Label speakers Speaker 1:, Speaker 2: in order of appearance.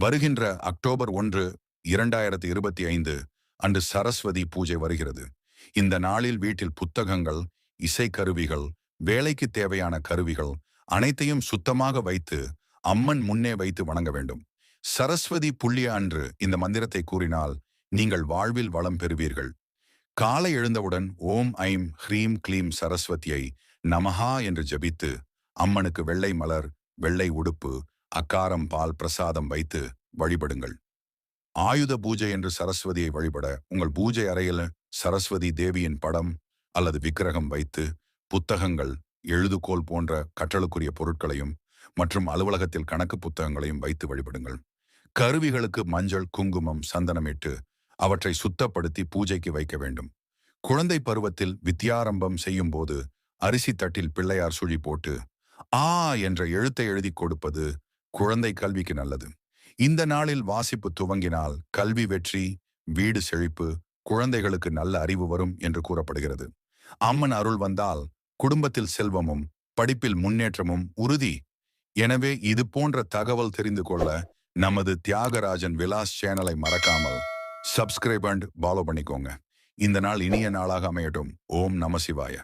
Speaker 1: வருகின்ற அக்டோபர் 1, 2025 அன்று சரஸ்வதி பூஜை வருகிறது. இந்த நாளில் வீட்டில் புத்தகங்கள், இசைக்கருவிகள், வேலைக்கு தேவையான கருவிகள் அனைத்தையும் சுத்தமாக வைத்து அம்மன் முன்னே வைத்து வணங்க வேண்டும். சரஸ்வதி புண்ணிய அன்று இந்த மந்திரத்தை கூறினால் நீங்கள் வாழ்வில் வளம் பெறுவீர்கள். காலை எழுந்தவுடன் ஓம் ஐம் ஹ்ரீம் க்ளீம் சரஸ்வதியை நமஹா என்று ஜபித்து அம்மனுக்கு வெள்ளை மலர், வெள்ளை உடுப்பு, அக்காரம் பால் பிரசாதம் வைத்து வழிபடுங்கள். ஆயுத பூஜை என்று சரஸ்வதியை வழிபட உங்கள் பூஜை அறையில் சரஸ்வதி தேவியின் படம் அல்லது விக்கிரகம் வைத்து புத்தகங்கள், எழுதுகோல் போன்ற கற்றலுக்குரிய பொருட்களையும் மற்றும் அலுவலகத்தில் கணக்கு புத்தகங்களையும் வைத்து வழிபடுங்கள். கருவிகளுக்கு மஞ்சள், குங்குமம், சந்தனமிட்டு அவற்றை சுத்தப்படுத்தி பூஜைக்கு வைக்க வேண்டும். குழந்தை பருவத்தில் வித்யாரம்பம் செய்யும் போது அரிசி தட்டில் பிள்ளையார் சுழி போட்டு ஆ என்ற எழுத்தை எழுதி கொடுப்பது குழந்தை கல்விக்கு நல்லது. இந்த நாளில் வாசிப்பு துவங்கினால் கல்வி வெற்றி, வீடு செழிப்பு, குழந்தைகளுக்கு நல்ல அறிவு வரும் என்று கூறப்படுகிறது. அம்மன் அருள் வந்தால் குடும்பத்தில் செல்வமும் படிப்பில் முன்னேற்றமும் உறுதி. எனவே இது போன்ற தகவல் தெரிந்து கொள்ள நமது தியாகராஜன் விலாஸ் சேனலை மறக்காமல் சப்ஸ்கிரைப் அண்ட் ஃபாலோ பண்ணிக்கோங்க. இந்த நாள் இனிய நாளாக அமையட்டும். ஓம் நம சிவாய.